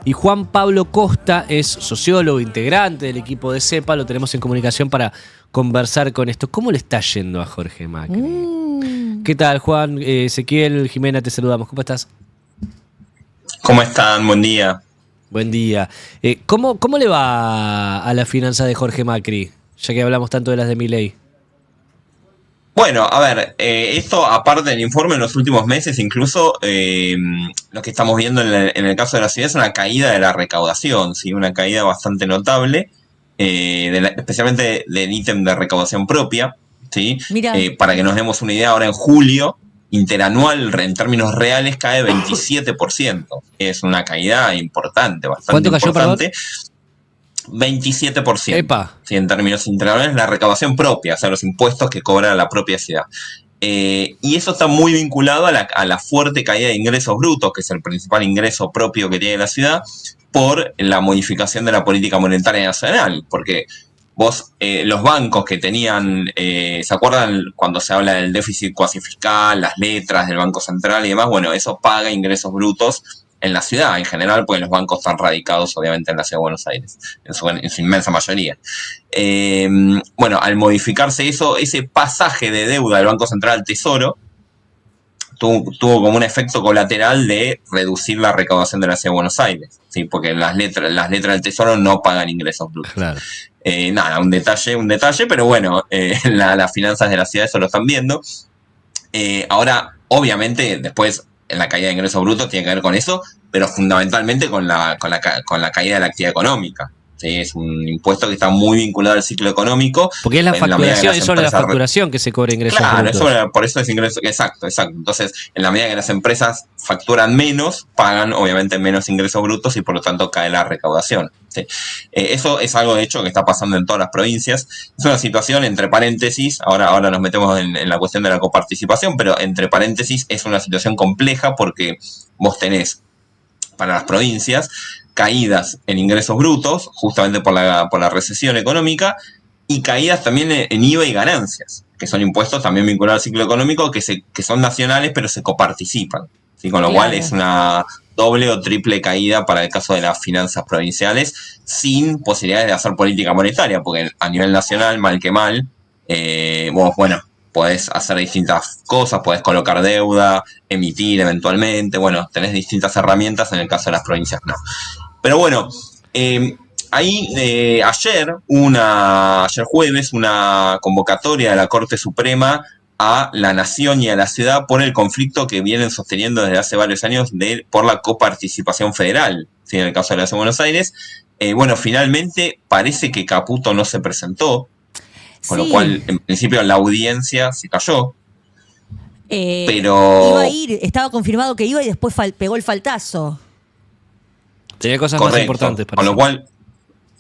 Y Juan Pablo Costa es sociólogo, integrante del equipo de CEPA, lo tenemos en comunicación para conversar con esto. ¿Cómo le está yendo a Jorge Macri? ¿Qué tal, Juan? Ezequiel, Jimena, te saludamos. ¿Cómo estás? ¿Cómo están? Buen día. Buen día. ¿Cómo le va a la finanza de Jorge Macri? Ya que hablamos tanto de las de Milei. Bueno, a ver, esto aparte del informe en los últimos meses, incluso lo que estamos viendo en el caso de la ciudad es una caída de la recaudación, ¿sí? Una caída bastante notable, especialmente del ítem de recaudación propia, ¿sí? Para que nos demos una idea, ahora en julio, interanual en términos reales cae 27%. Es una caída importante, bastante importante. 27%. ¡Epa! ¿Sí? En términos interanuales, la recaudación propia, o sea, los impuestos que cobra la propia ciudad. Y eso está muy vinculado a la fuerte caída de ingresos brutos, que es el principal ingreso propio que tiene la ciudad, por la modificación de la política monetaria nacional. Porque vos, los bancos que tenían, ¿se acuerdan cuando se habla del déficit cuasi fiscal, las letras del Banco Central y demás? Bueno, eso paga ingresos brutos en la ciudad en general, porque los bancos están radicados obviamente en la ciudad de Buenos Aires, en su inmensa mayoría. Bueno, al modificarse eso, ese pasaje de deuda del Banco Central al Tesoro tuvo como un efecto colateral de reducir la recaudación de la ciudad de Buenos Aires, ¿sí? Porque las letras del Tesoro no pagan ingresos brutos. Claro. Nada, un detalle, pero bueno, las finanzas de la ciudad eso lo están viendo. Ahora, obviamente, después la caída de ingresos brutos tiene que ver con eso, pero fundamentalmente con la caída de la actividad económica. ¿Sí? Es un impuesto que está muy vinculado al ciclo económico. Porque es la facturación, es sobre la facturación que se cobra ingresos brutos. Claro, por eso es ingreso, exacto. Entonces, en la medida que las empresas facturan menos, pagan obviamente menos ingresos brutos y por lo tanto cae la recaudación. ¿Sí? Eso es algo de hecho que está pasando en todas las provincias. Es una situación, entre paréntesis, ahora nos metemos en la cuestión de la coparticipación, pero entre paréntesis es una situación compleja porque vos tenés para las provincias caídas en ingresos brutos, justamente por la recesión económica, y caídas también en IVA y ganancias, que son impuestos también vinculados al ciclo económico, que son nacionales, pero se coparticipan. ¿Sí? Con lo cual es una doble o triple caída para el caso de las finanzas provinciales, sin posibilidades de hacer política monetaria, porque a nivel nacional, mal que mal, vos, bueno, podés hacer distintas cosas, podés colocar deuda, emitir eventualmente, bueno, tenés distintas herramientas, en el caso de las provincias no. Pero bueno, ayer jueves, una convocatoria de la Corte Suprema a la Nación y a la ciudad por el conflicto que vienen sosteniendo desde hace varios años por la coparticipación federal, ¿sí? En el caso de la Ciudad de Buenos Aires. Bueno, finalmente parece que Caputo no se presentó, con lo cual, en principio, la audiencia se cayó. Pero iba a ir, estaba confirmado que iba y después pegó el faltazo. Tenía cosas más importantes para con lo cual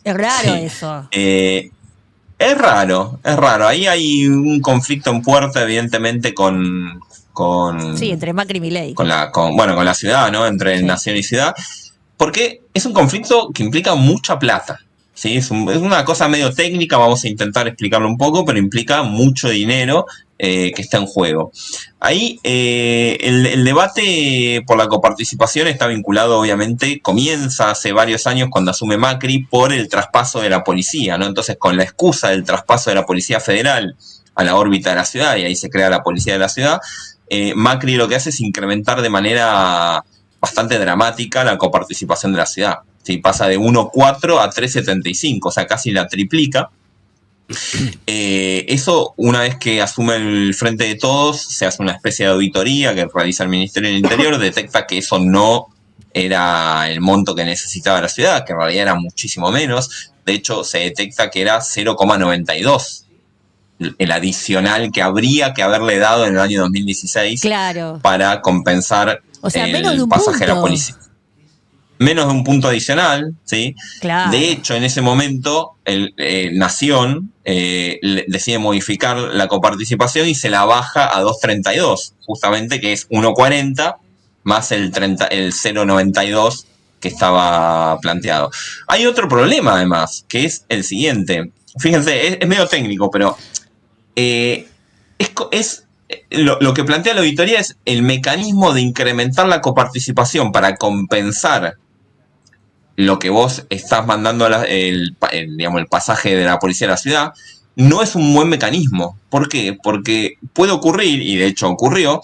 es raro eso. Es raro. Ahí hay un conflicto en puerta, evidentemente, con entre Macri y Milei. Con la ciudad, ¿no? Entre nación y ciudad. Porque es un conflicto que implica mucha plata. ¿Sí? Es una cosa medio técnica, vamos a intentar explicarlo un poco, pero implica mucho dinero que está en juego. Ahí el debate por la coparticipación está vinculado, obviamente, comienza hace varios años cuando asume Macri por el traspaso de la policía, ¿no? Entonces, con la excusa del traspaso de la Policía Federal a la órbita de la ciudad, y ahí se crea la Policía de la Ciudad, Macri lo que hace es incrementar de manera bastante dramática la coparticipación de la ciudad. ¿Sí? Pasa de 1,4 a 3,75, o sea, casi la triplica. Eso, una vez que asume el Frente de Todos, se hace una especie de auditoría que realiza el Ministerio del Interior, detecta que eso no era el monto que necesitaba la ciudad, que en realidad era muchísimo menos. De hecho, se detecta que era 0,92 el adicional que habría que haberle dado en el año 2016 para compensar el pasaje a la policía. Menos de un punto adicional, ¿sí? Claro. De hecho, en ese momento, Nación decide modificar la coparticipación y se la baja a 2,32, justamente, que es 1,40 más el 0,92 que estaba planteado. Hay otro problema, además, que es el siguiente. Fíjense, es medio técnico, pero lo que plantea la auditoría es el mecanismo de incrementar la coparticipación para compensar lo que vos estás mandando digamos, el pasaje de la policía a la ciudad, no es un buen mecanismo. ¿Por qué? Porque puede ocurrir, y de hecho ocurrió,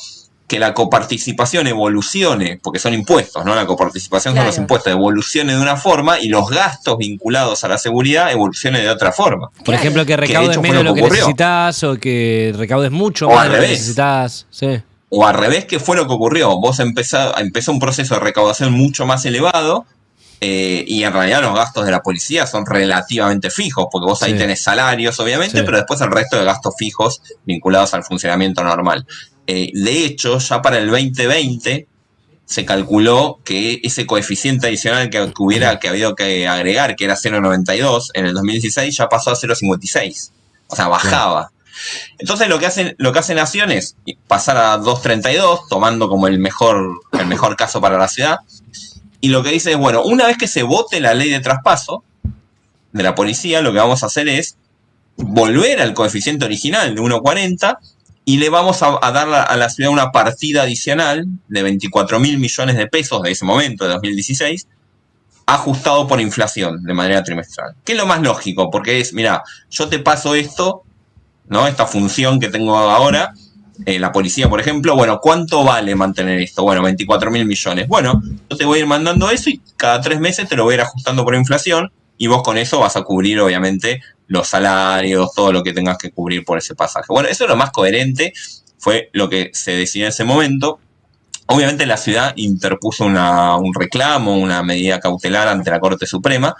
que la coparticipación evolucione, porque son impuestos, ¿no? La coparticipación son los impuestos, evolucione de una forma y los gastos vinculados a la seguridad evolucionen de otra forma. Por ejemplo, que recaudes menos de lo que necesitas, o que recaudes mucho más de lo que necesitas. Sí. O al revés, que fue lo que ocurrió. Vos empezó un proceso de recaudación mucho más elevado, y en realidad los gastos de la policía son relativamente fijos, porque vos ahí tenés salarios, obviamente, pero después el resto de gastos fijos vinculados al funcionamiento normal. De hecho, ya para el 2020 se calculó que ese coeficiente adicional que habido que agregar, que era 0,92, en el 2016 ya pasó a 0,56. O sea, bajaba. Entonces lo que hace Nación es pasar a 2,32, tomando como el mejor caso para la ciudad. Y lo que dice es, bueno, una vez que se vote la ley de traspaso de la policía, lo que vamos a hacer es volver al coeficiente original de 1,40 y le vamos a dar a la ciudad una partida adicional de 24.000 millones de pesos de ese momento, de 2016, ajustado por inflación de manera trimestral. Que es lo más lógico, porque es, mira, yo te paso esto, ¿no? Esta función que tengo ahora, la policía, por ejemplo, bueno, ¿cuánto vale mantener esto? Bueno, 24.000 millones. Bueno, yo te voy a ir mandando eso y cada 3 meses te lo voy a ir ajustando por inflación y vos con eso vas a cubrir, obviamente, los salarios, todo lo que tengas que cubrir por ese pasaje. Bueno, eso es lo más coherente, fue lo que se decidió en ese momento. Obviamente la ciudad interpuso un reclamo, una medida cautelar ante la Corte Suprema.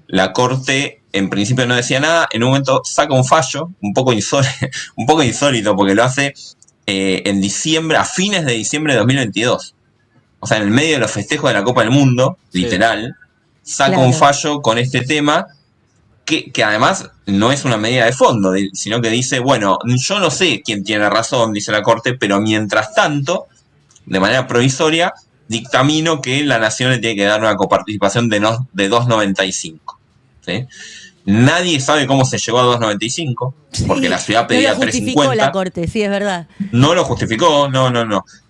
La Corte en principio no decía nada, en un momento saca un fallo un poco insólito, porque lo hace en diciembre, a fines de diciembre de 2022. O sea, en el medio de los festejos de la Copa del Mundo, literal, saca un fallo con este tema que además no es una medida de fondo, sino que dice, bueno, yo no sé quién tiene razón, dice la Corte, pero mientras tanto, de manera provisoria, dictamino que la Nación le tiene que dar una coparticipación de 2,95. ¿Sí? Nadie sabe cómo se llegó a 2,95, porque la ciudad pedía 3,50. No lo justificó la Corte, sí, es verdad. No lo justificó, no.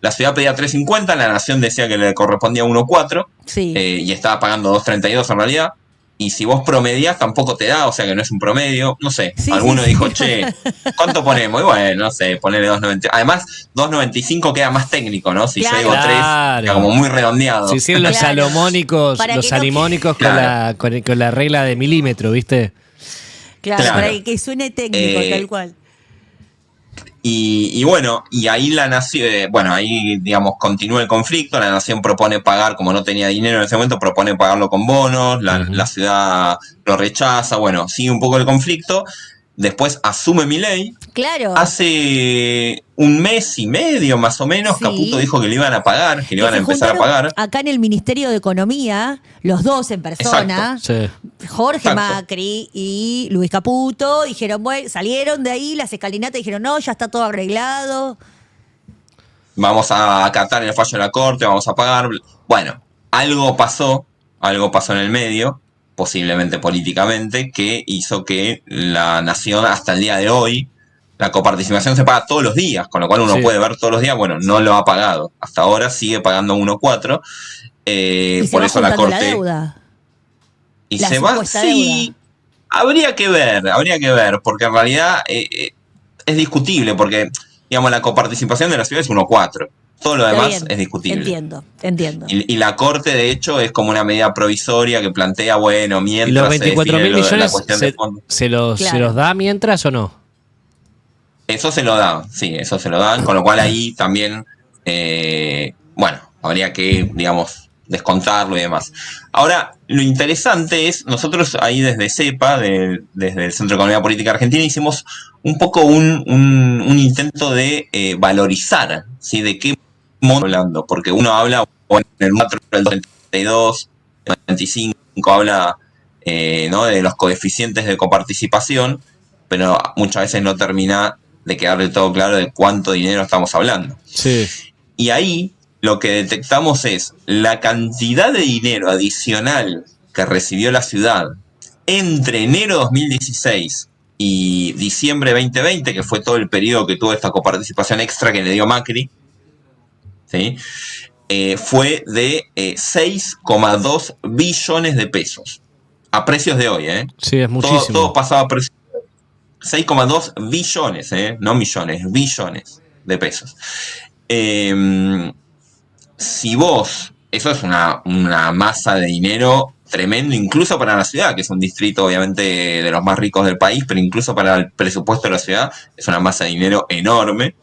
La ciudad pedía 3,50, la Nación decía que le correspondía 1,4, y estaba pagando 2,32 en realidad. Y si vos promedias tampoco te da, o sea que no es un promedio, no sé. Alguno dijo, che, ¿cuánto ponemos? Y bueno, no sé, ponele 2,90. Además, 2,95 queda más técnico, ¿no? Si yo digo 3, queda como muy redondeado. Sí, los salomónicos, los salimónicos con la regla de milímetro, ¿viste? Claro, para que suene técnico, tal cual. Y bueno, y ahí la Nación, ahí digamos continúa el conflicto, la Nación propone pagar, como no tenía dinero en ese momento, propone pagarlo con bonos, la ciudad lo rechaza, bueno, sigue un poco el conflicto, después asume Milei. Claro. Hace un mes y medio más o menos, Caputo dijo que le iban a pagar, que le iban a empezar a pagar. Acá en el Ministerio de Economía, los dos en persona, Jorge Macri y Luis Caputo, dijeron, bueno, salieron de ahí las escalinatas y dijeron, no, ya está todo arreglado. Vamos a acatar el fallo de la Corte, vamos a pagar. Bueno, algo pasó en el medio, posiblemente políticamente, que hizo que la Nación hasta el día de hoy, la coparticipación se paga todos los días, con lo cual uno puede ver todos los días, bueno, no lo ha pagado. Hasta ahora sigue pagando 1,4. Por eso la Corte... La deuda. Y se va, sí, habría que ver, porque en realidad es discutible, porque, digamos, la coparticipación de la ciudad es 1,4. Todo lo demás es discutible. Entiendo. Y la Corte, de hecho, es como una medida provisoria que plantea, bueno, mientras... ¿Y los 24.000 millones se los da mientras o no? Eso se lo dan, sí, eso se lo dan, con lo cual ahí también, habría que, digamos, descontarlo y demás. Ahora, lo interesante es, nosotros ahí desde CEPA, desde el Centro de Economía Política Argentina, hicimos un poco un intento de valorizar, ¿sí? De qué modo hablando, porque uno habla, en el 4, el 32, el 25, habla de los coeficientes de coparticipación, pero muchas veces no termina de quedar del todo claro de cuánto dinero estamos hablando. Sí. Y ahí lo que detectamos es la cantidad de dinero adicional que recibió la ciudad entre enero 2016 y diciembre 2020, que fue todo el periodo que tuvo esta coparticipación extra que le dio Macri, ¿sí? fue de 6,2 billones de pesos. A precios de hoy, Sí, es muchísimo. Todo pasaba a precios. 6,2 billones, no millones, billones de pesos. Si vos, eso es una masa de dinero tremendo, incluso para la ciudad, que es un distrito obviamente de los más ricos del país, pero incluso para el presupuesto de la ciudad es una masa de dinero enorme.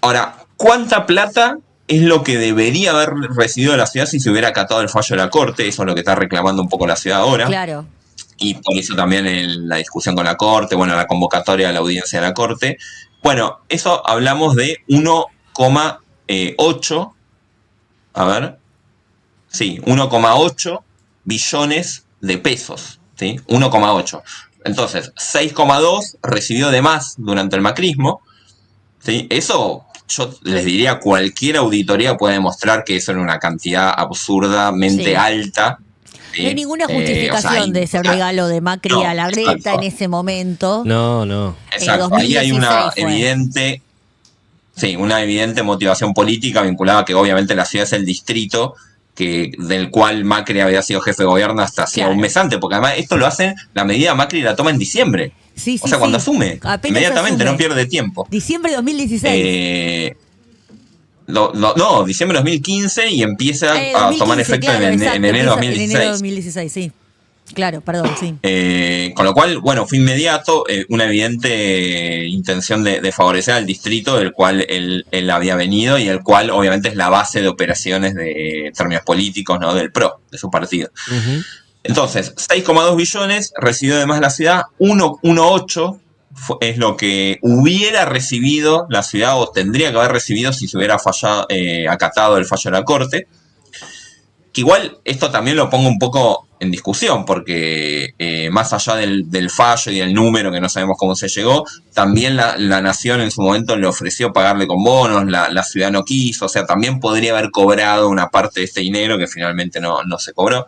Ahora, ¿cuánta plata es lo que debería haber recibido la ciudad si se hubiera acatado el fallo de la Corte? Eso es lo que está reclamando un poco la ciudad ahora. Claro. Y por eso también en la discusión con la Corte, bueno, la convocatoria de la audiencia de la Corte. Bueno, eso hablamos de 1,8, a ver, sí, 1,8 billones de pesos, ¿sí? 1,8. Entonces, 6,2 recibió de más durante el macrismo, ¿sí? Eso, yo les diría, cualquier auditoría puede demostrar que eso era una cantidad absurdamente alta. No hay ninguna justificación de ese regalo de Macri a la reta en ese momento. No. Exacto, ahí hay una evidente motivación política vinculada a que obviamente la ciudad es el distrito del cual Macri había sido jefe de gobierno hasta hacía un mes antes, porque además esto lo hacen, la medida Macri la toma en diciembre. Cuando asume, inmediatamente, no pierde tiempo. Diciembre de 2016. No, diciembre de 2015 y empieza a tomar efecto en enero de 2016. En enero de 2016, sí. Claro, perdón, sí. Con lo cual, bueno, fue inmediato, una evidente intención de favorecer al distrito del cual él había venido y el cual obviamente es la base de operaciones de términos políticos, ¿no? Del PRO, de su partido. Uh-huh. Entonces, 6,2 billones recibió además la ciudad, 1,8 es lo que hubiera recibido la ciudad o tendría que haber recibido si se hubiera acatado el fallo de la Corte. Que igual esto también lo pongo un poco en discusión porque más allá del fallo y del número que no sabemos cómo se llegó, también la nación en su momento le ofreció pagarle con bonos, la ciudad no quiso, o sea, también podría haber cobrado una parte de este dinero que finalmente no se cobró.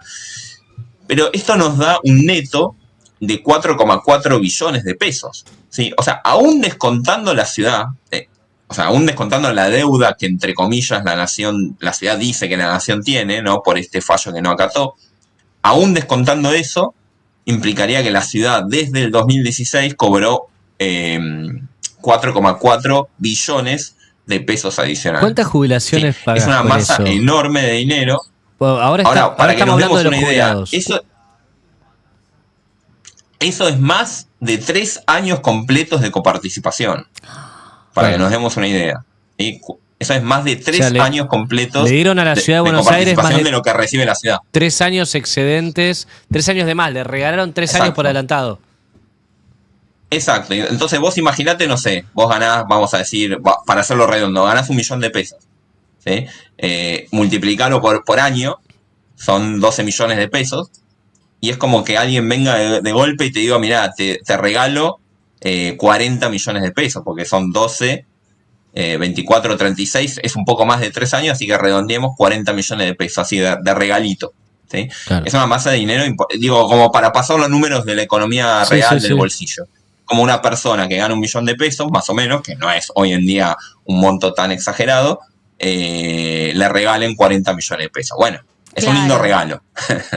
Pero esto nos da un neto de 4,4 billones de pesos, ¿sí? O sea, aún descontando la ciudad, aún descontando la deuda que entre comillas la ciudad dice que la nación tiene, ¿no? Por este fallo que no acató, aún descontando eso, implicaría que la ciudad desde el 2016 cobró 4,4 billones de pesos adicionales. ¿Cuántas jubilaciones pagas? Es una masa enorme de dinero. Bueno, ahora para que nos demos una idea, eso es más de 3 años completos de coparticipación. Para que nos demos una idea. Eso es más de 3 años completos. Le dieron a la ciudad de Buenos Aires más de lo que recibe la ciudad. 3 años excedentes, 3 años de más. Le regalaron 3 años por adelantado. Exacto. Entonces vos imaginate, no sé, vos ganás, vamos a decir, para hacerlo redondo, ganás 1 millón de pesos. ¿Sí? Multiplicalo por año, son 12 millones de pesos. Y es como que alguien venga de golpe y te diga, mirá, te regalo 40 millones de pesos, porque son 12, 24, 36, es un poco más de 3 años, así que redondeemos 40 millones de pesos, así de regalito. ¿Sí? Claro. Es una masa de dinero, digo, como para pasar los números de la economía real del bolsillo. Como una persona que gana 1 millón de pesos, más o menos, que no es hoy en día un monto tan exagerado, le regalen 40 millones de pesos. Bueno, es un lindo regalo.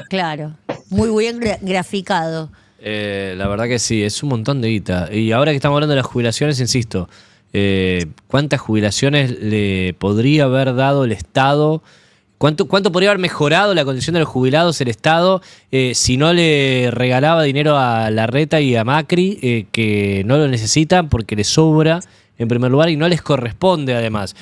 Claro, muy bien graficado. La verdad que sí, es un montón de guita. Y ahora que estamos hablando de las jubilaciones, insisto, ¿cuántas jubilaciones le podría haber dado el Estado? ¿Cuánto podría haber mejorado la condición de los jubilados el Estado si no le regalaba dinero a Larreta y a Macri, que no lo necesitan porque les sobra en primer lugar y no les corresponde además?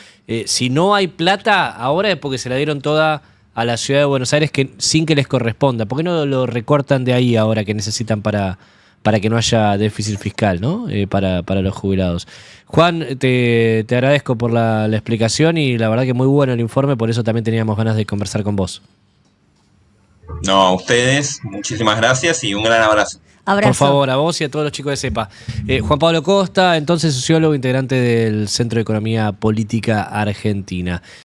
Si no hay plata, ahora es porque se la dieron toda a la ciudad de Buenos Aires sin que les corresponda. ¿Por qué no lo recortan de ahí ahora que necesitan para que no haya déficit fiscal, ¿no? Para los jubilados? Juan, te agradezco por la explicación y la verdad que muy bueno el informe, por eso también teníamos ganas de conversar con vos. No, a ustedes, muchísimas gracias y un gran abrazo. Abrazo. Por favor, a vos y a todos los chicos de CEPA. Juan Pablo Costa, entonces sociólogo, integrante del Centro de Economía Política Argentina.